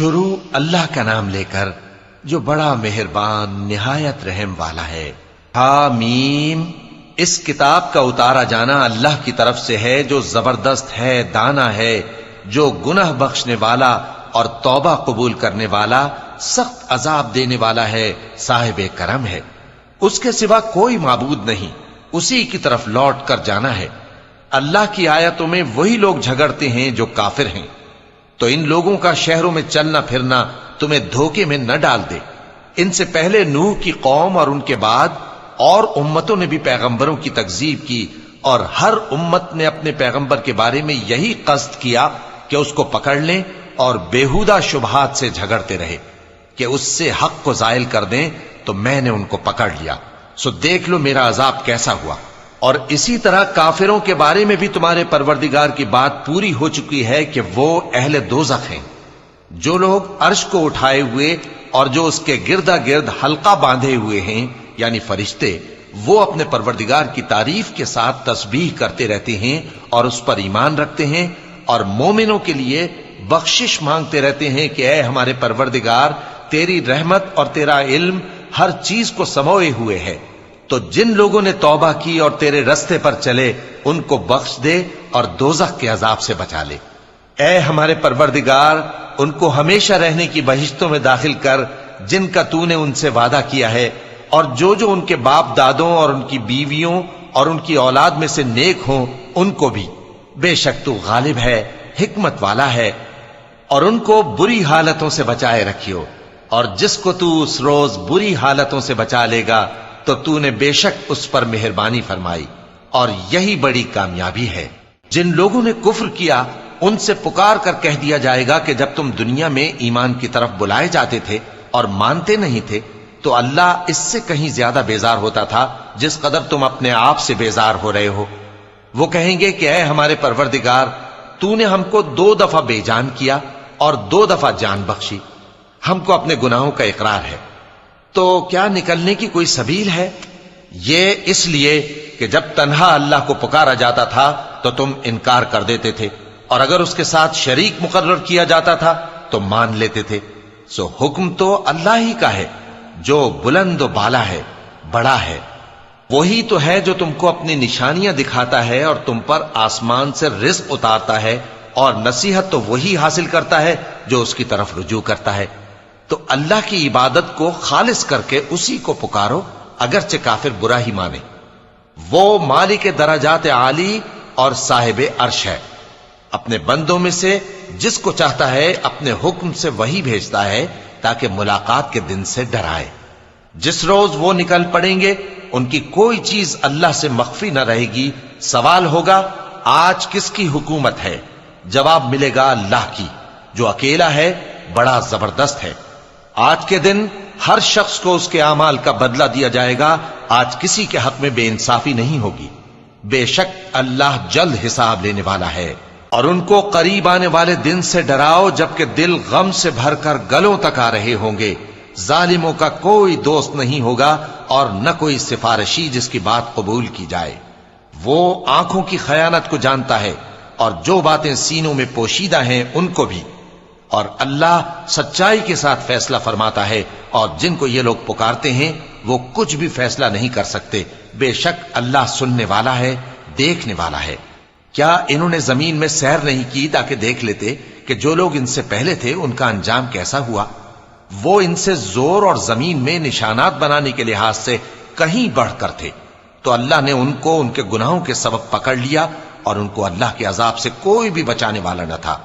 شروع اللہ کا نام لے کر جو بڑا مہربان نہایت رحم والا ہے۔ حامیم، اس کتاب کا اتارا جانا اللہ کی طرف سے ہے جو زبردست ہے، دانا ہے، جو گناہ بخشنے والا اور توبہ قبول کرنے والا، سخت عذاب دینے والا ہے، صاحب کرم ہے۔ اس کے سوا کوئی معبود نہیں، اسی کی طرف لوٹ کر جانا ہے۔ اللہ کی آیتوں میں وہی لوگ جھگڑتے ہیں جو کافر ہیں، تو ان لوگوں کا شہروں میں چلنا پھرنا تمہیں دھوکے میں نہ ڈال دے۔ ان سے پہلے نوح کی قوم اور ان کے بعد اور امتوں نے بھی پیغمبروں کی تکذیب کی، اور ہر امت نے اپنے پیغمبر کے بارے میں یہی قصد کیا کہ اس کو پکڑ لیں اور بیہودہ شبہات سے جھگڑتے رہے کہ اس سے حق کو زائل کر دیں، تو میں نے ان کو پکڑ لیا، سو دیکھ لو میرا عذاب کیسا ہوا۔ اور اسی طرح کافروں کے بارے میں بھی تمہارے پروردگار کی بات پوری ہو چکی ہے کہ وہ اہل دوزخ ہیں۔ جو لوگ عرش کو اٹھائے ہوئے اور جو اس کے گردا گرد حلقہ باندھے ہوئے ہیں یعنی فرشتے، وہ اپنے پروردگار کی تعریف کے ساتھ تسبیح کرتے رہتے ہیں اور اس پر ایمان رکھتے ہیں، اور مومنوں کے لیے بخشش مانگتے رہتے ہیں کہ اے ہمارے پروردگار، تیری رحمت اور تیرا علم ہر چیز کو سموئے ہوئے ہے، تو جن لوگوں نے توبہ کی اور تیرے رستے پر چلے ان کو بخش دے اور دوزخ کے عذاب سے بچا لے۔ اے ہمارے پروردگار، ان کو ہمیشہ رہنے کی بہشتوں میں داخل کر جن کا تو نے ان سے وعدہ کیا ہے، اور جو جو ان کے باپ دادوں اور ان کی بیویوں اور ان کی اولاد میں سے نیک ہوں ان کو بھی، بے شک تو غالب ہے، حکمت والا ہے۔ اور ان کو بری حالتوں سے بچائے رکھیو، اور جس کو تو اس روز بری حالتوں سے بچا لے گا تو تو نے بے شک اس پر مہربانی فرمائی، اور یہی بڑی کامیابی ہے۔ جن لوگوں نے کفر کیا ان سے پکار کر کہہ دیا جائے گا کہ جب تم دنیا میں ایمان کی طرف بلائے جاتے تھے اور مانتے نہیں تھے تو اللہ اس سے کہیں زیادہ بیزار ہوتا تھا جس قدر تم اپنے آپ سے بیزار ہو رہے ہو۔ وہ کہیں گے کہ اے ہمارے پروردگار، تو نے ہم کو 2 دفعہ بے جان کیا اور 2 دفعہ جان بخشی، ہم کو اپنے گناہوں کا اقرار ہے، تو کیا نکلنے کی کوئی سبیل ہے؟ یہ اس لیے کہ جب تنہا اللہ کو پکارا جاتا تھا تو تم انکار کر دیتے تھے، اور اگر اس کے ساتھ شریک مقرر کیا جاتا تھا تو مان لیتے تھے۔ سو حکم تو اللہ ہی کا ہے جو بلند و بالا ہے، بڑا ہے۔ وہی تو ہے جو تم کو اپنی نشانیاں دکھاتا ہے اور تم پر آسمان سے رزق اتارتا ہے، اور نصیحت تو وہی حاصل کرتا ہے جو اس کی طرف رجوع کرتا ہے۔ تو اللہ کی عبادت کو خالص کر کے اسی کو پکارو، اگرچہ کافر برا ہی مانے۔ وہ مالک درجات عالی اور صاحب عرش ہے، اپنے بندوں میں سے جس کو چاہتا ہے اپنے حکم سے وہی بھیجتا ہے تاکہ ملاقات کے دن سے ڈرائے۔ جس روز وہ نکل پڑیں گے ان کی کوئی چیز اللہ سے مخفی نہ رہے گی۔ سوال ہوگا آج کس کی حکومت ہے؟ جواب ملے گا اللہ کی، جو اکیلا ہے، بڑا زبردست ہے۔ آج کے دن ہر شخص کو اس کے اعمال کا بدلہ دیا جائے گا، آج کسی کے حق میں بے انصافی نہیں ہوگی۔ بے شک اللہ جلد حساب لینے والا ہے۔ اور ان کو قریب آنے والے دن سے ڈراؤ جبکہ دل غم سے بھر کر گلوں تک آ رہے ہوں گے۔ ظالموں کا کوئی دوست نہیں ہوگا اور نہ کوئی سفارشی جس کی بات قبول کی جائے۔ وہ آنکھوں کی خیانت کو جانتا ہے اور جو باتیں سینوں میں پوشیدہ ہیں ان کو بھی، اور اللہ سچائی کے ساتھ فیصلہ فرماتا ہے، اور جن کو یہ لوگ پکارتے ہیں وہ کچھ بھی فیصلہ نہیں کر سکتے۔ بے شک اللہ سننے والا ہے، دیکھنے والا ہے۔ کیا انہوں نے زمین میں سیر نہیں کی تاکہ دیکھ لیتے کہ جو لوگ ان سے پہلے تھے ان کا انجام کیسا ہوا؟ وہ ان سے زور اور زمین میں نشانات بنانے کے لحاظ سے کہیں بڑھ کر تھے، تو اللہ نے ان کو ان کے گناہوں کے سبب پکڑ لیا، اور ان کو اللہ کے عذاب سے کوئی بھی بچانے والا نہ تھا۔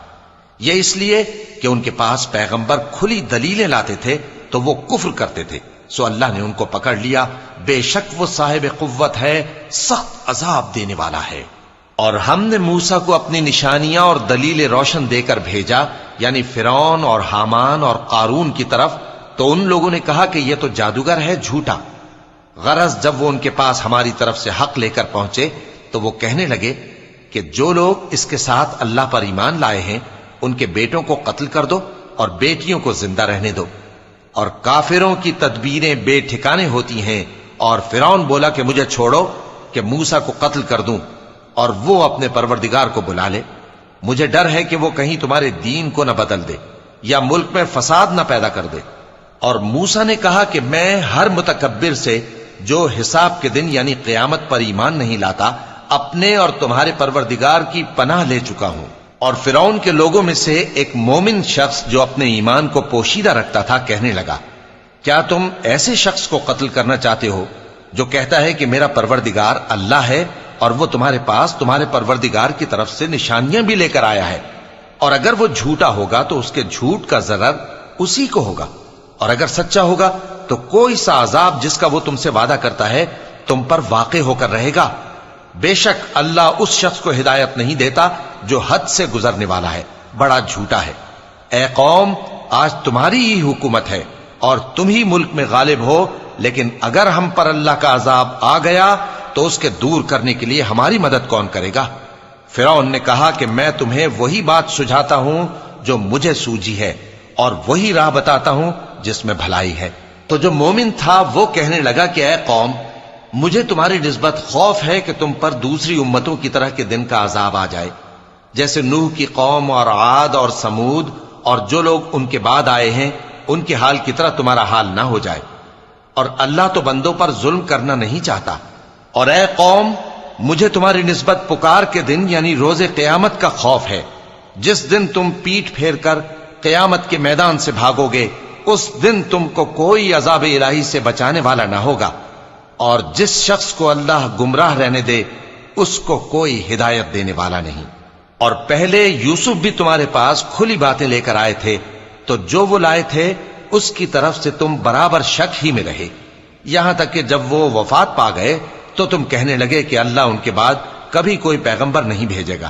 یہ اس لیے کہ ان کے پاس پیغمبر کھلی دلیلیں لاتے تھے تو وہ کفر کرتے تھے، سو اللہ نے ان کو پکڑ لیا۔ بے شک وہ صاحب قوت ہے، سخت عذاب دینے والا ہے۔ اور ہم نے موسیٰ کو اپنی نشانیاں اور دلیل روشن دے کر بھیجا، یعنی فرعون اور حامان اور قارون کی طرف، تو ان لوگوں نے کہا کہ یہ تو جادوگر ہے، جھوٹا۔ غرض جب وہ ان کے پاس ہماری طرف سے حق لے کر پہنچے تو وہ کہنے لگے کہ جو لوگ اس کے ساتھ اللہ پر ایمان لائے ہیں ان کے بیٹوں کو قتل کر دو اور بیٹیوں کو زندہ رہنے دو۔ اور کافروں کی تدبیریں بے ٹھکانے ہوتی ہیں، اور فرعون بولا کہ مجھے چھوڑو کہ موسیٰ کو قتل کر دوں اور وہ اپنے پروردگار کو بلا لے۔ مجھے ڈر ہے کہ وہ کہیں تمہارے دین کو نہ بدل دے، یا ملک میں فساد نہ پیدا کر دے۔ اور موسیٰ نے کہا کہ میں ہر متکبر سے جو حساب کے دن یعنی قیامت پر ایمان نہیں لاتا اپنے اور تمہارے پروردگار کی پناہ لے چکا ہوں۔ اور فرعون کے لوگوں میں سے ایک مومن شخص جو اپنے ایمان کو پوشیدہ رکھتا تھا کہنے لگا، کیا تم ایسے شخص کو قتل کرنا چاہتے ہو جو کہتا ہے کہ میرا پروردگار اللہ ہے اور وہ تمہارے پاس تمہارے پروردگار کی طرف سے نشانیاں بھی لے کر آیا ہے؟ اور اگر وہ جھوٹا ہوگا تو اس کے جھوٹ کا ضرر اسی کو ہوگا، اور اگر سچا ہوگا تو کوئی سا عذاب جس کا وہ تم سے وعدہ کرتا ہے تم پر واقع ہو کر رہے گا۔ بے شک اللہ اس شخص کو ہدایت نہیں دیتا جو حد سے گزرنے والا ہے، بڑا جھوٹا ہے۔ اے قوم، آج تمہاری ہی حکومت ہے اور تم ہی ملک میں غالب ہو، لیکن اگر ہم پر اللہ کا عذاب آ گیا تو اس کے دور کرنے کے لیے ہماری مدد کون کرے گا؟ فرعون نے کہا کہ میں تمہیں وہی بات سجھاتا ہوں جو مجھے سوجھی ہے اور وہی راہ بتاتا ہوں جس میں بھلائی ہے۔ تو جو مومن تھا وہ کہنے لگا کہ اے قوم، مجھے تمہاری نسبت خوف ہے کہ تم پر دوسری امتوں کی طرح کے دن کا عذاب آ جائے، جیسے نوح کی قوم اور عاد اور سمود اور جو لوگ ان کے بعد آئے ہیں ان کے حال کی طرح تمہارا حال نہ ہو جائے۔ اور اللہ تو بندوں پر ظلم کرنا نہیں چاہتا۔ اور اے قوم، مجھے تمہاری نسبت پکار کے دن یعنی روز قیامت کا خوف ہے، جس دن تم پیٹ پھیر کر قیامت کے میدان سے بھاگو گے، اس دن تم کو کوئی عذاب الہی سے بچانے والا نہ ہوگا، اور جس شخص کو اللہ گمراہ رہنے دے اس کو کوئی ہدایت دینے والا نہیں۔ اور پہلے یوسف بھی تمہارے پاس کھلی باتیں لے کر آئے تھے، تو جو وہ لائے تھے اس کی طرف سے تم برابر شک ہی میں رہے، یہاں تک کہ جب وہ وفات پا گئے تو تم کہنے لگے کہ اللہ ان کے بعد کبھی کوئی پیغمبر نہیں بھیجے گا۔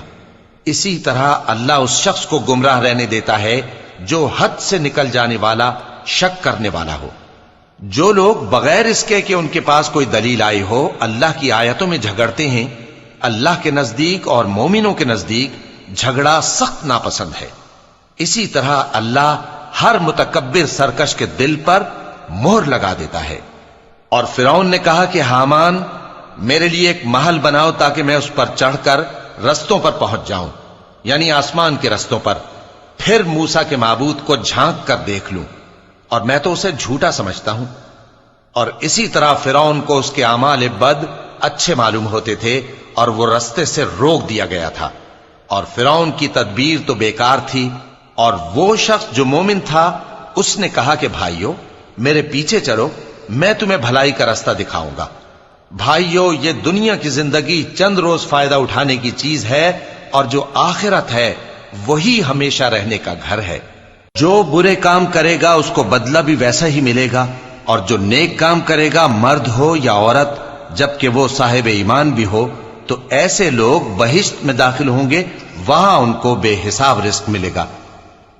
اسی طرح اللہ اس شخص کو گمراہ رہنے دیتا ہے جو حد سے نکل جانے والا، شک کرنے والا ہو۔ جو لوگ بغیر اس کے کہ ان کے پاس کوئی دلیل آئی ہو اللہ کی آیتوں میں جھگڑتے ہیں، اللہ کے نزدیک اور مومنوں کے نزدیک جھگڑا سخت ناپسند ہے۔ اسی طرح اللہ ہر متکبر سرکش کے دل پر مہر لگا دیتا ہے۔ اور فرعون نے کہا کہ حامان، میرے لیے ایک محل بناؤ تاکہ میں اس پر چڑھ کر رستوں پر پہنچ جاؤں، یعنی آسمان کے رستوں پر، پھر موسیٰ کے معبود کو جھانک کر دیکھ لوں، اور میں تو اسے جھوٹا سمجھتا ہوں۔ اور اسی طرح فرعون کو اس کے اعمال بد اچھے معلوم ہوتے تھے اور وہ رستے سے روک دیا گیا تھا، اور فرعون کی تدبیر تو بیکار تھی۔ اور وہ شخص جو مومن تھا اس نے کہا کہ بھائیو، میرے پیچھے چلو، میں تمہیں بھلائی کا رستہ دکھاؤں گا۔ بھائیو، یہ دنیا کی زندگی چند روز فائدہ اٹھانے کی چیز ہے، اور جو آخرت ہے وہی ہمیشہ رہنے کا گھر ہے۔ جو برے کام کرے گا اس کو بدلہ بھی ویسا ہی ملے گا، اور جو نیک کام کرے گا، مرد ہو یا عورت، جبکہ وہ صاحب ایمان بھی ہو، تو ایسے لوگ بہشت میں داخل ہوں گے، وہاں ان کو بے حساب رزق ملے گا۔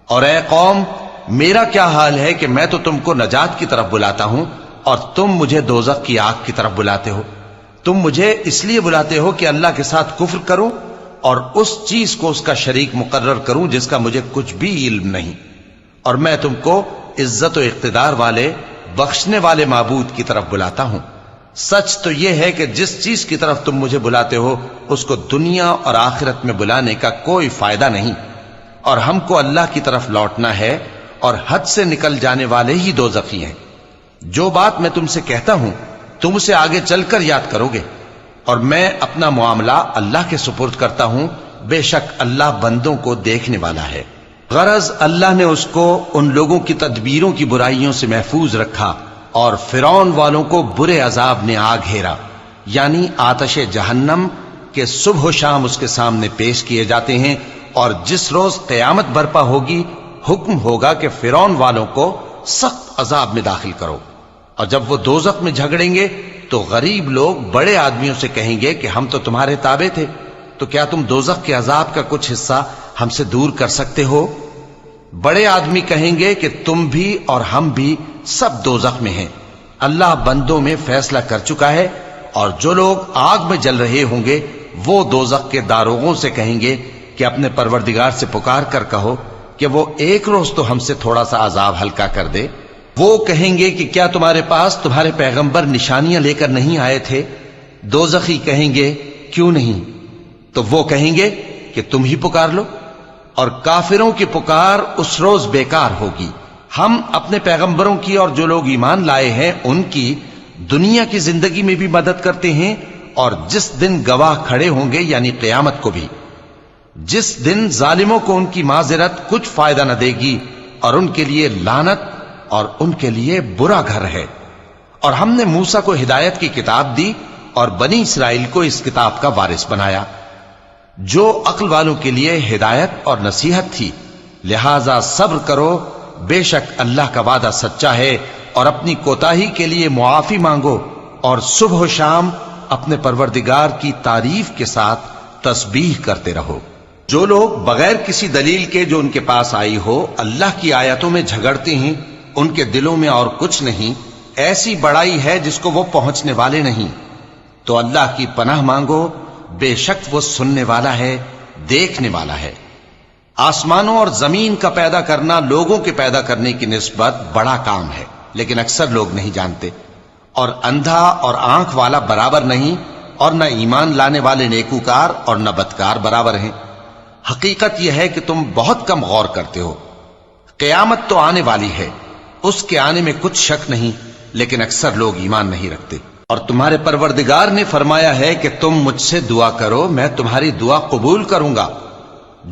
اور اے قوم، میرا کیا حال ہے کہ میں تو تم کو نجات کی طرف بلاتا ہوں اور تم مجھے دوزخ کی آگ کی طرف بلاتے ہو۔ تم مجھے اس لیے بلاتے ہو کہ اللہ کے ساتھ کفر کروں اور اس چیز کو اس کا شریک مقرر کروں جس کا مجھے کچھ بھی علم نہیں، اور میں تم کو عزت و اقتدار والے، بخشنے والے معبود کی طرف بلاتا ہوں۔ سچ تو یہ ہے کہ جس چیز کی طرف تم مجھے بلاتے ہو اس کو دنیا اور آخرت میں بلانے کا کوئی فائدہ نہیں، اور ہم کو اللہ کی طرف لوٹنا ہے، اور حد سے نکل جانے والے ہی دوزخی ہیں۔ جو بات میں تم سے کہتا ہوں تم اسے آگے چل کر یاد کرو گے، اور میں اپنا معاملہ اللہ کے سپرد کرتا ہوں، بے شک اللہ بندوں کو دیکھنے والا ہے۔ غرض اللہ نے اس کو ان لوگوں کی تدبیروں کی برائیوں سے محفوظ رکھا، اور فرعون والوں کو برے عذاب نے آ گھیرا، یعنی آتش جہنم کے صبح و شام اس کے سامنے پیش کیے جاتے ہیں، اور جس روز قیامت برپا ہوگی حکم ہوگا کہ فرعون والوں کو سخت عذاب میں داخل کرو۔ اور جب وہ دوزخ میں جھگڑیں گے تو غریب لوگ بڑے آدمیوں سے کہیں گے کہ ہم تو تمہارے تابع تھے، تو کیا تم دوزخ کے عذاب کا کچھ حصہ ہم سے دور کر سکتے ہو؟ بڑے آدمی کہیں گے کہ تم بھی اور ہم بھی سب دوزخ میں ہیں، اللہ بندوں میں فیصلہ کر چکا ہے۔ اور جو لوگ آگ میں جل رہے ہوں گے وہ دوزخ کے داروغوں سے کہیں گے کہ اپنے پروردگار سے پکار کر کہو کہ وہ ایک روز تو ہم سے تھوڑا سا عذاب ہلکا کر دے۔ وہ کہیں گے کہ کیا تمہارے پاس تمہارے پیغمبر نشانیاں لے کر نہیں آئے تھے؟ دوزخی کہیں گے کیوں نہیں؟ تو وہ کہیں گے کہ تم ہی پکار لو۔ اور کافروں کی پکار اس روز بیکار ہوگی۔ ہم اپنے پیغمبروں کی اور جو لوگ ایمان لائے ہیں ان کی دنیا کی زندگی میں بھی مدد کرتے ہیں، اور جس دن گواہ کھڑے ہوں گے یعنی قیامت کو بھی، جس دن ظالموں کو ان کی معذرت کچھ فائدہ نہ دے گی، اور ان کے لیے لعنت اور ان کے لیے برا گھر ہے۔ اور ہم نے موسیٰ کو ہدایت کی کتاب دی اور بنی اسرائیل کو اس کتاب کا وارث بنایا، جو عقل والوں کے لیے ہدایت اور نصیحت تھی۔ لہذا صبر کرو، بے شک اللہ کا وعدہ سچا ہے، اور اپنی کوتاہی کے لیے معافی مانگو، اور صبح و شام اپنے پروردگار کی تعریف کے ساتھ تسبیح کرتے رہو۔ جو لوگ بغیر کسی دلیل کے جو ان کے پاس آئی ہو اللہ کی آیتوں میں جھگڑتے ہیں، ان کے دلوں میں اور کچھ نہیں، ایسی بڑائی ہے جس کو وہ پہنچنے والے نہیں۔ تو اللہ کی پناہ مانگو، بے شک وہ سننے والا ہے، دیکھنے والا ہے۔ آسمانوں اور زمین کا پیدا کرنا لوگوں کے پیدا کرنے کی نسبت بڑا کام ہے، لیکن اکثر لوگ نہیں جانتے۔ اور اندھا اور آنکھ والا برابر نہیں، اور نہ ایمان لانے والے نیکوکار اور نہ بدکار برابر ہیں۔ حقیقت یہ ہے کہ تم بہت کم غور کرتے ہو۔ قیامت تو آنے والی ہے، اس کے آنے میں کچھ شک نہیں، لیکن اکثر لوگ ایمان نہیں رکھتے۔ اور تمہارے پروردگار نے فرمایا ہے کہ تم مجھ سے دعا کرو، میں تمہاری دعا قبول کروں گا۔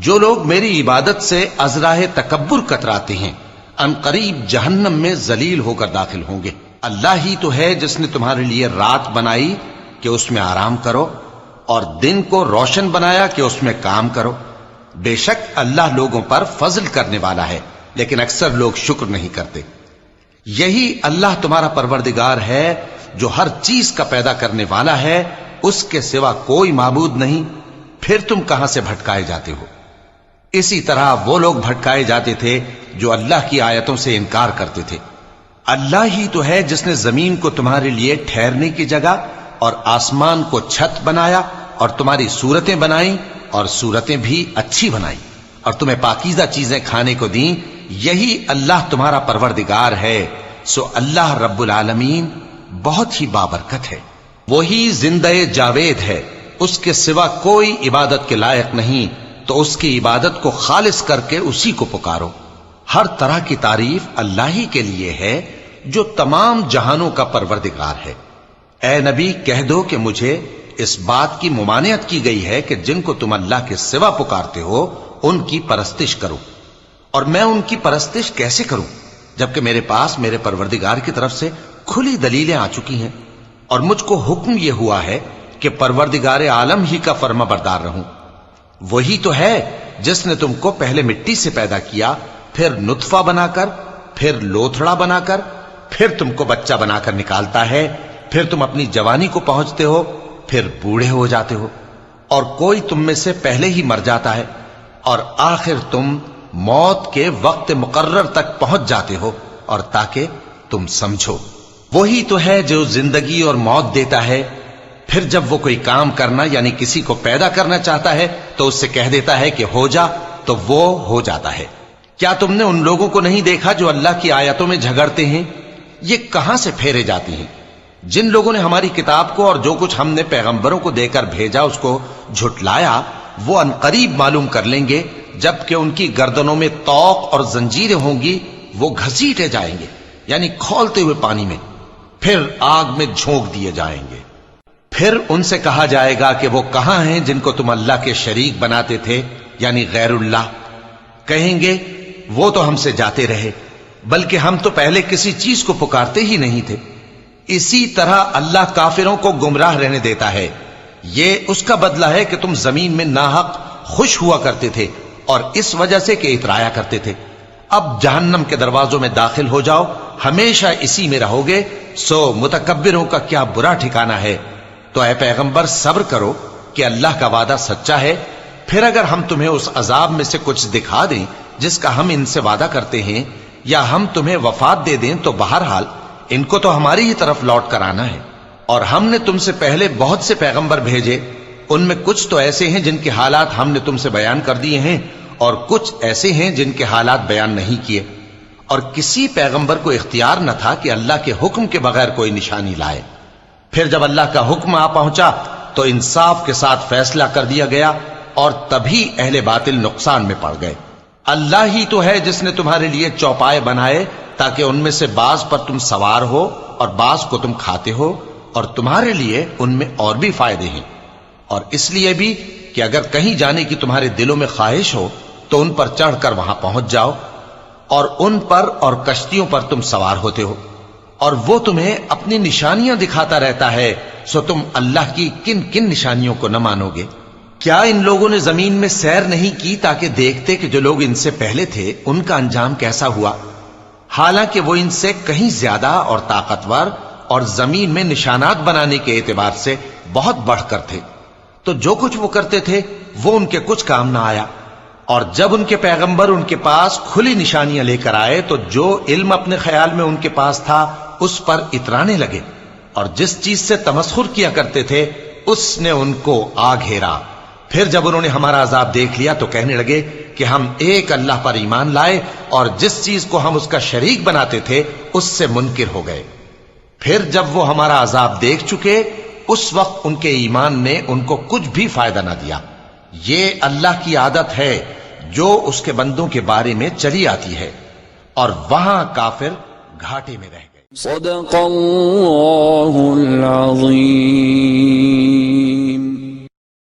جو لوگ میری عبادت سے ازراہ تکبر کتراتے ہیں، ان قریب جہنم میں ذلیل ہو کر داخل ہوں گے۔ اللہ ہی تو ہے جس نے تمہارے لیے رات بنائی کہ اس میں آرام کرو، اور دن کو روشن بنایا کہ اس میں کام کرو۔ بے شک اللہ لوگوں پر فضل کرنے والا ہے، لیکن اکثر لوگ شکر نہیں کرتے۔ یہی اللہ تمہارا پروردگار ہے جو ہر چیز کا پیدا کرنے والا ہے، اس کے سوا کوئی معبود نہیں، پھر تم کہاں سے بھٹکائے جاتے ہو؟ اسی طرح وہ لوگ بھٹکائے جاتے تھے جو اللہ کی آیتوں سے انکار کرتے تھے۔ اللہ ہی تو ہے جس نے زمین کو تمہارے لیے ٹھہرنے کی جگہ اور آسمان کو چھت بنایا، اور تمہاری صورتیں بنائیں اور صورتیں بھی اچھی بنائیں، اور تمہیں پاکیزہ چیزیں کھانے کو دیں۔ یہی اللہ تمہارا پروردگار ہے، سو اللہ رب العالمین بہت ہی بابرکت ہے۔ وہی زندہ جاوید ہے، اس کے سوا کوئی عبادت کے لائق نہیں، تو اس کی عبادت کو خالص کر کے اسی کو پکارو۔ ہر طرح کی تعریف اللہ ہی کے لیے ہے جو تمام جہانوں کا پروردگار ہے۔ اے نبی کہہ دو کہ مجھے اس بات کی ممانعت کی گئی ہے کہ جن کو تم اللہ کے سوا پکارتے ہو ان کی پرستش کرو، اور میں ان کی پرستش کیسے کروں جبکہ میرے پاس میرے پروردگار کی طرف سے کھلی دلیلیں آ چکی ہیں، اور مجھ کو حکم یہ ہوا ہے کہ پروردگار عالم ہی کا فرما بردار رہوں۔ وہی تو ہے جس نے تم کو پہلے مٹی سے پیدا کیا، پھر نطفہ بنا کر، پھر لوتھڑا بنا کر، پھر تم کو بچہ بنا کر نکالتا ہے، پھر تم اپنی جوانی کو پہنچتے ہو، پھر بوڑھے ہو جاتے ہو، اور کوئی تم میں سے پہلے ہی مر جاتا ہے، اور آخر تم موت کے وقت مقرر تک پہنچ جاتے ہو، اور تاکہ تم سمجھو۔ وہی تو ہے جو زندگی اور موت دیتا ہے، پھر جب وہ کوئی کام کرنا یعنی کسی کو پیدا کرنا چاہتا ہے تو اس سے کہہ دیتا ہے کہ ہو جا، تو وہ ہو جاتا ہے۔ کیا تم نے ان لوگوں کو نہیں دیکھا جو اللہ کی آیتوں میں جھگڑتے ہیں؟ یہ کہاں سے پھیرے جاتی ہیں؟ جن لوگوں نے ہماری کتاب کو اور جو کچھ ہم نے پیغمبروں کو دے کر بھیجا اس کو جھٹلایا، وہ ان قریب معلوم کر لیں گے جبکہ ان کی گردنوں میں طوق اور زنجیریں ہوں گی، وہ گھسیٹے جائیں گے یعنی کھولتے ہوئے پانی میں، پھر آگ میں جھونک دیے جائیں گے۔ پھر ان سے کہا جائے گا کہ وہ کہاں ہیں جن کو تم اللہ کے شریک بناتے تھے یعنی غیر اللہ؟ کہیں گے وہ تو ہم سے جاتے رہے، بلکہ ہم تو پہلے کسی چیز کو پکارتے ہی نہیں تھے۔ اسی طرح اللہ کافروں کو گمراہ رہنے دیتا ہے، یہ اس کا بدلہ ہے کہ تم زمین میں ناحق خوش ہوا کرتے تھے، اور اس وجہ سے کہ اترایا کرتے تھے۔ اب جہنم کے دروازوں میں داخل ہو جاؤ، ہمیشہ اسی میں رہو گے، سو متکبروں کا کیا برا ٹھکانہ ہے۔ تو اے پیغمبر صبر کرو کہ اللہ کا وعدہ سچا ہے، پھر اگر ہم تمہیں اس عذاب میں سے کچھ دکھا دیں جس کا ہم ان سے وعدہ کرتے ہیں، یا ہم تمہیں وفات دے دیں، تو بہرحال ان کو تو ہماری ہی طرف لوٹ کر آنا ہے۔ اور ہم نے تم سے پہلے بہت سے پیغمبر بھیجے، ان میں کچھ تو ایسے ہیں جن کے حالات ہم نے تم سے بیان کر دیے ہیں، اور کچھ ایسے ہیں جن کے حالات بیان نہیں کیے، اور کسی پیغمبر کو اختیار نہ تھا کہ اللہ کے حکم کے بغیر کوئی نشانی لائے۔ پھر جب اللہ کا حکم آ پہنچا تو انصاف کے ساتھ فیصلہ کر دیا گیا، اور تبھی اہل باطل نقصان میں پڑ گئے۔ اللہ ہی تو ہے جس نے تمہارے لیے چوپائے بنائے تاکہ ان میں سے بعض پر تم سوار ہو اور بعض کو تم کھاتے ہو، اور تمہارے لیے ان میں اور بھی فائدے ہیں، اور اس لیے بھی کہ اگر کہیں جانے کی تمہارے دلوں میں خواہش ہو تو ان پر چڑھ کر وہاں پہنچ جاؤ، اور ان پر اور کشتیوں پر تم سوار ہوتے ہو، اور وہ تمہیں اپنی نشانیاں دکھاتا رہتا ہے، سو تم اللہ کی کن کن نشانیوں کو نہ مانو گے؟ کیا ان لوگوں نے زمین میں سیر نہیں کی تاکہ دیکھتے کہ جو لوگ ان سے پہلے تھے ان کا انجام کیسا ہوا؟ حالانکہ وہ ان سے کہیں زیادہ اور طاقتور اور زمین میں نشانات بنانے کے اعتبار سے بہت بڑھ کر تھے، تو جو کچھ وہ کرتے تھے وہ ان کے کچھ کام نہ آیا۔ اور جب ان کے پیغمبر ان کے پاس کھلی نشانیاں لے کر آئے تو جو علم اپنے خیال میں ان کے پاس تھا اس پر اترانے لگے، اور جس چیز سے تمسخر کیا کرتے تھے اس نے ان کو آ گھیرا۔ پھر جب انہوں نے ہمارا عذاب دیکھ لیا تو کہنے لگے کہ ہم ایک اللہ پر ایمان لائے، اور جس چیز کو ہم اس کا شریک بناتے تھے اس سے منکر ہو گئے۔ پھر جب وہ ہمارا عذاب دیکھ چکے اس وقت ان کے ایمان نے ان کو کچھ بھی فائدہ نہ دیا۔ یہ اللہ کی عادت ہے جو اس کے بندوں کے بارے میں چلی آتی ہے، اور وہاں کافر گھاٹے میں رہ گئے۔ صدق اللہ العظیم۔